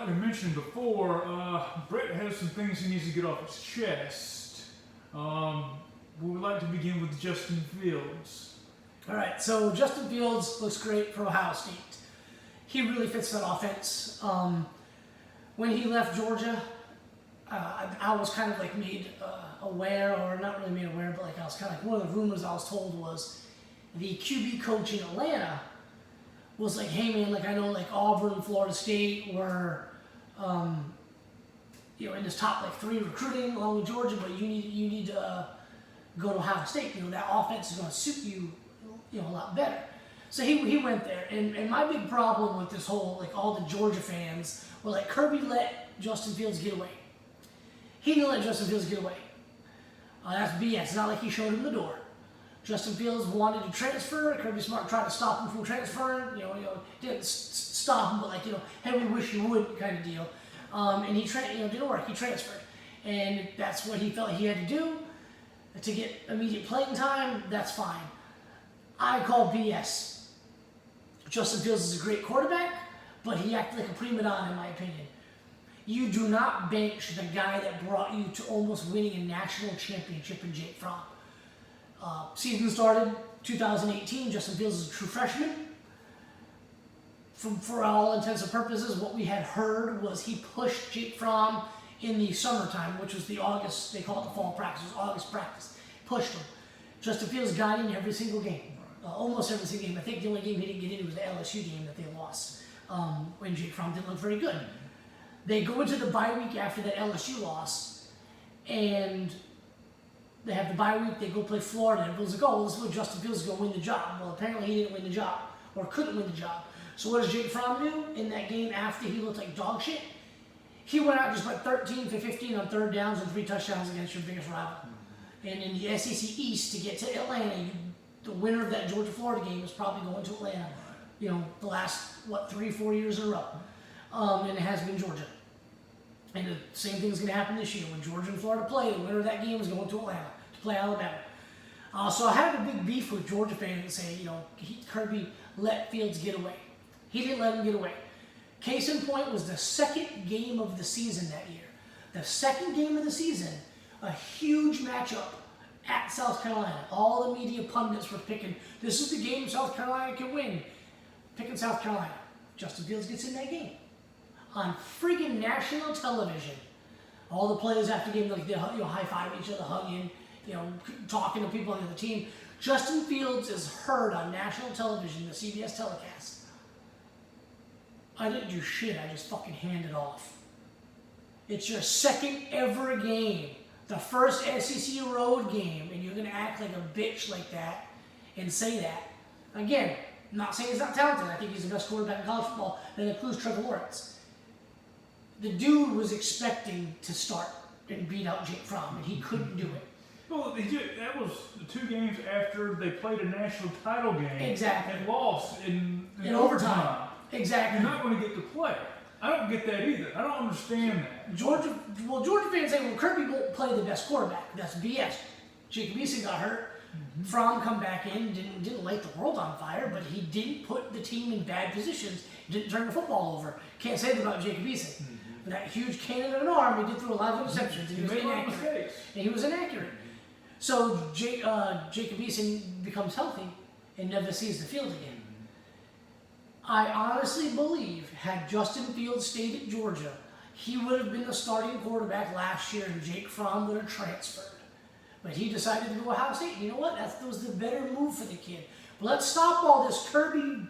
like we mentioned before, Brett has some things he needs to get off his chest. We would like to begin with Justin Fields. All right, so Justin Fields looks great for Ohio State. He really fits that offense. When he left Georgia, I was kind of like made aware, or not really made aware, but like I was kind of like, one of the rumors I was told was the QB coach in Atlanta was like, hey man, like I know like Auburn and Florida State were, in this top like 3 recruiting along with Georgia, but you need to go to Ohio State. That offense is going to suit you, a lot better. So he went there, and my big problem with this whole, like all the Georgia fans were like, Kirby let Justin Fields get away. He didn't let Justin Fields get away. That's BS. It's not like he showed him the door. Justin Fields wanted to transfer. Kirby Smart tried to stop him from transferring. Didn't stop him, but like, hey, we wish you would kind of deal. And he didn't work. He transferred, and that's what he felt he had to do to get immediate playing time. That's fine. I call BS. Justin Fields is a great quarterback, but he acted like a prima donna in my opinion. You do not bench the guy that brought you to almost winning a national championship in Jake Fromm. Season started 2018. Justin Fields is a true freshman. For all intents and purposes, what we had heard was he pushed Jake Fromm in the summertime, which was the August, they call it the fall practice, it was August practice. Pushed him. Justin Fields got in every single game. Almost every single game. I think the only game he didn't get in was the LSU game that they lost when Jake Fromm didn't look very good. They go into the bye week after that LSU loss, and they have the bye week. They go play Florida, and everyone's like, oh, this is what Justin Fields is going to win the job. Well, apparently he didn't win the job, or couldn't win the job. So what does Jake Fromm do in that game after he looked like dog shit? He went out just went 13 for 15 on 3rd downs and 3 touchdowns against your biggest rival. And in the SEC East, to get to Atlanta, the winner of that Georgia-Florida game is probably going to Atlanta. The last, 3-4 years in a row. And it has been Georgia. And the same thing is going to happen this year. When Georgia and Florida play, the winner of that game is going to Atlanta to play Alabama. So I have a big beef with Georgia fans that say, Kirby let Fields get away. He didn't let him get away. Case in point was the second game of the season that year. The second game of the season, a huge matchup at South Carolina. All the media pundits were picking, this is the game South Carolina can win. Picking South Carolina. Justin Fields gets in that game. On freaking national television. All the players after the game, like, they high-five each other, hugging, talking to people on the other team. Justin Fields is heard on national television, the CBS telecast. I didn't do shit, I just fucking handed off. It's your second ever game. The first SEC road game, and you're going to act like a bitch like that and say that. Again, I'm not saying he's not talented. I think he's the best quarterback in college football. That includes Trevor Lawrence. The dude was expecting to start and beat out Jake Fromm, and he couldn't do it. Well, that was the 2 games after they played a national title game. Exactly. And lost in overtime. Exactly. You're not going to get to play. I don't get that either. I don't understand that. Georgia fans say, well, Kirby won't play the best quarterback. That's BS. Jacob Eason got hurt. Fromm come back in, didn't light the world on fire, but he didn't put the team in bad positions. Didn't turn the football over. Can't say that about Jacob Eason. With that huge cannon of an arm, he did throw a lot of interceptions. He was inaccurate. And he was inaccurate. So Jacob Eason becomes healthy and never sees the field again. I honestly believe, had Justin Fields stayed at Georgia, he would have been the starting quarterback last year and Jake Fromm would have transferred. But he decided to go to Ohio State. You know what? That was the better move for the kid. But let's stop all this Kirby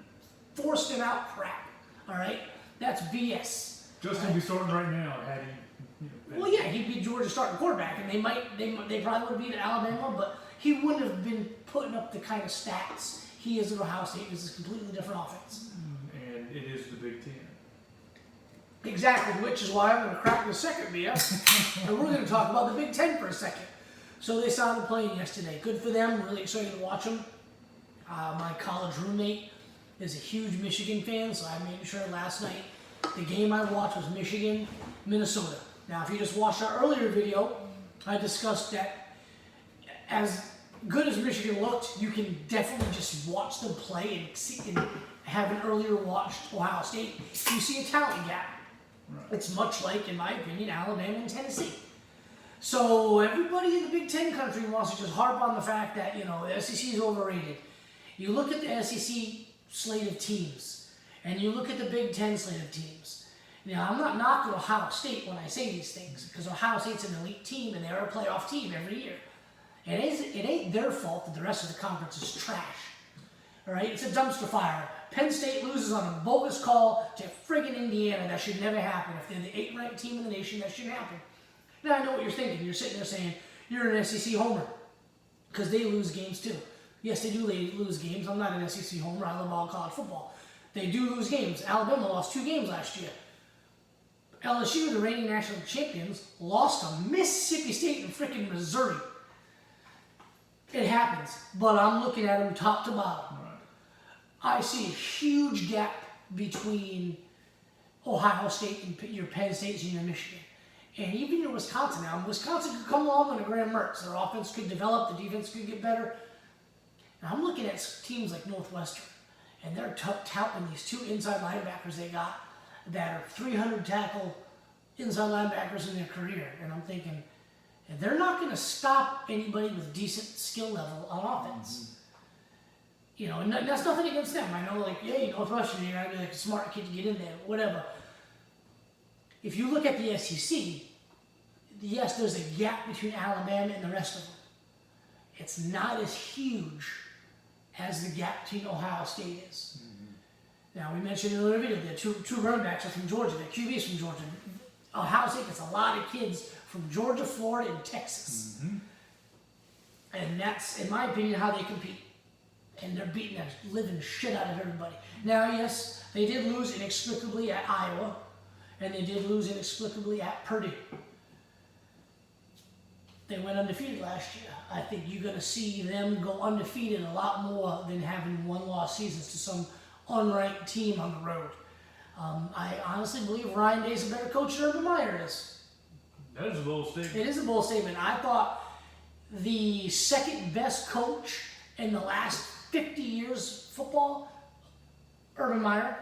forced him out crap. All right? That's BS. Justin would be starting right now had he... Well, yeah, he'd be Georgia's starting quarterback, and they probably would have beat Alabama, but he wouldn't have been putting up the kind of stats he is at Ohio State. It's a completely different offense. And it is the Big Ten. Exactly, which is why I'm going to crack the second beer, and we're going to talk about the Big Ten for a second. So they started playing yesterday. Good for them. Really excited to watch them. My college roommate is a huge Michigan fan, so I made sure last night the game I watched was Michigan, Minnesota. Now, if you just watched our earlier video, I discussed that as good as Michigan looked, you can definitely just watch them play and see, and having earlier watched Ohio State, you see a talent gap. Right. It's much like, in my opinion, Alabama and Tennessee. So everybody in the Big Ten country wants to just harp on the fact that, the SEC is overrated. You look at the SEC slate of teams, and you look at the Big Ten slate of teams. Now, I'm not knocking Ohio State when I say these things, because Ohio State's an elite team, and they're a playoff team every year. It ain't their fault that the rest of the conference is trash. All right? It's a dumpster fire. Penn State loses on a bogus call to friggin' Indiana. That should never happen. If they're the 8th ranked team in the nation, that shouldn't happen. Now, I know what you're thinking. You're sitting there saying, you're an SEC homer, because they lose games too. Yes, they do lose games. I'm not an SEC homer. I love all college football. They do lose games. Alabama lost 2 games last year. LSU, the reigning national champions, lost to Mississippi State and freaking Missouri. It happens. But I'm looking at them top to bottom. Right. I see a huge gap between Ohio State and your Penn State and your Michigan. And even your Wisconsin. Now, Wisconsin could come along on a Graham Mertz. Their offense could develop. The defense could get better. Now, I'm looking at teams like Northwestern. And they're touting these 2 inside linebackers they got that are 300 tackle inside linebackers in their career. And I'm thinking, they're not going to stop anybody with decent skill level on offense. And that's nothing against them. I know, Northwestern, you're going to be like a smart kid to get in there, whatever. If you look at the SEC, yes, there's a gap between Alabama and the rest of them. It's not as huge as the gap between Ohio State is. Now, we mentioned in the other video, the two running backs are from Georgia. The QB's from Georgia. Ohio State gets a lot of kids from Georgia, Florida, and Texas. And that's, in my opinion, how they compete. And they're beating the living shit out of everybody. Now, yes, they did lose inexplicably at Iowa. And they did lose inexplicably at Purdue. They went undefeated last year. I think you're going to see them go undefeated a lot more than having 1-loss seasons to some unranked team on the road. I honestly believe Ryan Day's a better coach than Urban Meyer is. That is a bold statement. It is a bold statement. I thought the second best coach in the last 50 years football, Urban Meyer.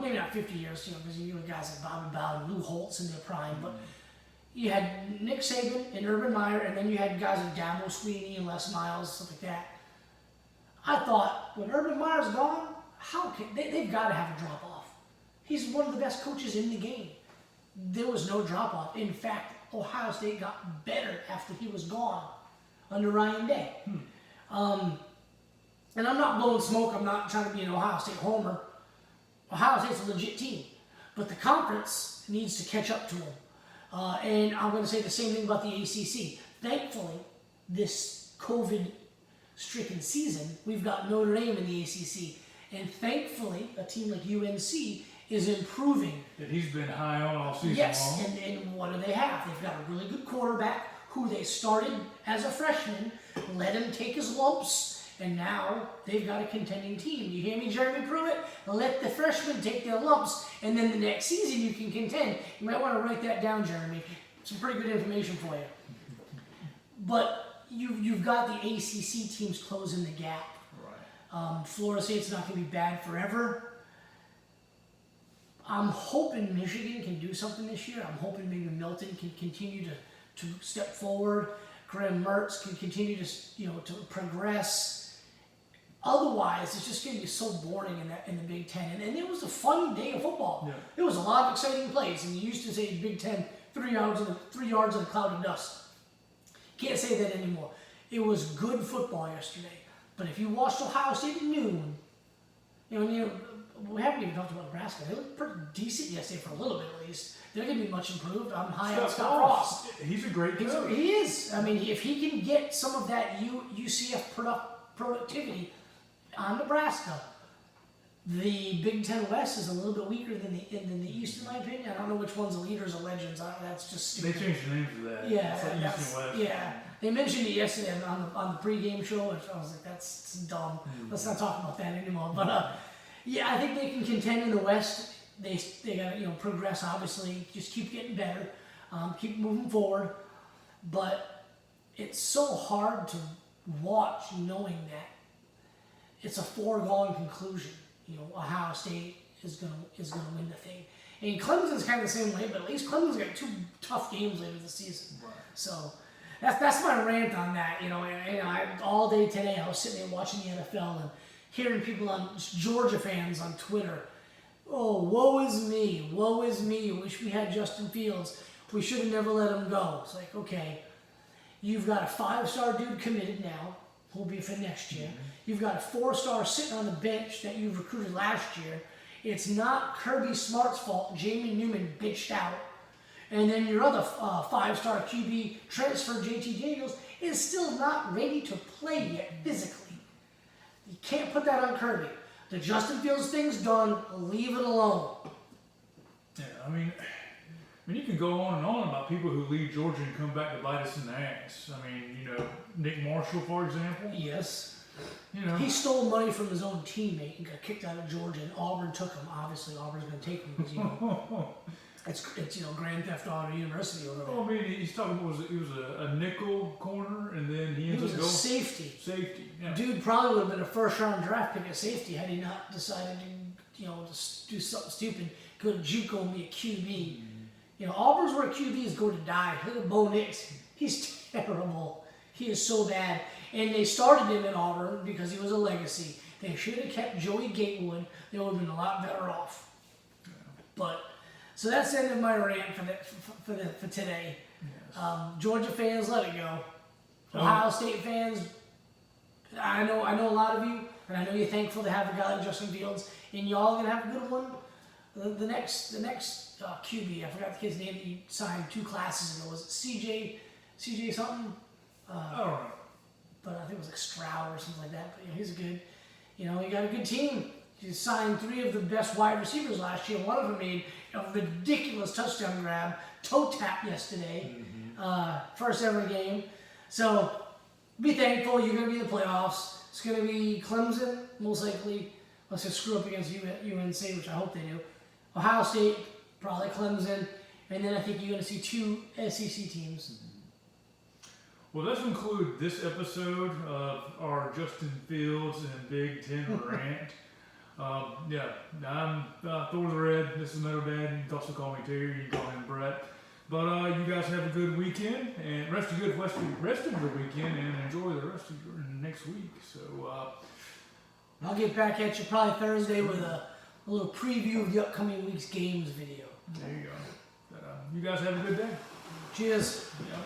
Maybe not 50 years, because you had guys like Bobby Bowden, Lou Holtz in their prime, but you had Nick Saban and Urban Meyer, and then you had guys like Dabo Sweeney and Les Miles, stuff like that. I thought, when Urban Meyer's gone, they've got to have a drop-off. He's one of the best coaches in the game. There was no drop-off. In fact, Ohio State got better after he was gone under Ryan Day. And I'm not blowing smoke. I'm not trying to be an Ohio State homer. Ohio State's a legit team. But the conference needs to catch up to them. And I'm going to say the same thing about the ACC. Thankfully, this COVID-stricken season, we've got Notre Dame in the ACC. And thankfully, a team like UNC is improving. That he's been high on all season long. Yes, and what do they have? They've got a really good quarterback who they started as a freshman, let him take his lumps, and now they've got a contending team. You hear me, Jeremy Pruitt? Let the freshmen take their lumps, and then the next season you can contend. You might want to write that down, Jeremy. Some pretty good information for you. But you've got the ACC teams closing the gap. Right. Florida State's not going to be bad forever. I'm hoping Michigan can do something this year. I'm hoping maybe Milton can continue to step forward. Graham Mertz can continue to progress. Otherwise, it's just going to be so boring in the Big Ten. And it was a fun day of football. Yeah. There was a lot of exciting plays. And you used to say Big Ten 3 yards in a cloud of dust. Can't say that anymore. It was good football yesterday. But if you watched Ohio State at noon, we haven't even talked about Nebraska. They looked pretty decent yesterday for a little bit at least. They're going to be much improved. I'm high on Scott Frost. He's a great coach. He is. I mean, if he can get some of that UCF productivity on Nebraska, the Big Ten West is a little bit weaker than the East, in my opinion. I don't know which one's the leaders or legends. That's just stupid. They changed the name for that. Yeah, it's like East and West. Yeah. They mentioned it yesterday on the pregame show, and I was like, that's dumb. Let's not talk about that anymore. But yeah, I think they can contend in the West. They got to progress, obviously. Just keep getting better, keep moving forward. But it's so hard to watch, knowing that it's a foregone conclusion. Ohio State is gonna win the thing, And Clemson's kind of the same way, but at least Clemson's got 2 tough games later this season. Right. So that's my rant on that. All day today I was sitting there watching the NFL and hearing people Georgia fans on Twitter. Oh, woe is me. Woe is me. Wish we had Justin Fields. We should have never let him go. It's like, okay, you've got a 5-star dude committed now, who'll be for next year. You've got a 4-star sitting on the bench that you recruited last year. It's not Kirby Smart's fault. Jamie Newman bitched out. And then your other 5-star QB transfer, JT Daniels, is still not ready to play yet physically. You can't put that on Kirby. The Justin Fields thing's done. Leave it alone. Yeah, I mean, you can go on and on about people who leave Georgia and come back to bite us in the ass. I mean, Nick Marshall, for example. Yes. He stole money from his own teammate and got kicked out of Georgia, and Auburn took him. Obviously, Auburn's going to take him because it's Grand Theft Auto University over there. Well, I mean, he's talking about he was a nickel corner, and then he ends up going safety. Safety. Yeah. Dude probably would have been a first-round draft pick at safety had he not decided to do something stupid, go to JUCO and be a QB. Auburn's where QBs go to die. Look at Bo Nix. He's terrible. He is so bad. And they started him in Auburn because he was a legacy. They should have kept Joey Gatewood. They would have been a lot better off. Yeah. But so that's the end of my rant for today. Yes. Georgia fans, let it go. Ohio State fans, I know a lot of you, and I know you're thankful to have a guy like Justin Fields, and y'all are gonna have a good one. The next QB, I forgot the kid's name. He signed 2 classes ago. Was it CJ something? I don't know. But I think it was like Stroud or something like that. But he's a good, he got a good team. He signed 3 of the best wide receivers last year. One of them made a ridiculous touchdown grab, toe tap yesterday, first ever game. So be thankful. You're going to be in the playoffs. It's going to be Clemson, most likely. Unless they screw up against UNC, which I hope they do. Ohio State, probably Clemson. And then I think you're going to see 2 SEC teams. Well, let's conclude this episode of our Justin Fields and Big Ten rant. I'm Thor the Red. This is Meadow Dad. You can also call me Terry. You can call him Brett. But you guys have a good weekend and rest of your weekend and enjoy the rest of your next week. So I'll get back at you probably Thursday with a little preview of the upcoming week's games video. There you go. But, you guys have a good day. Cheers. Yeah.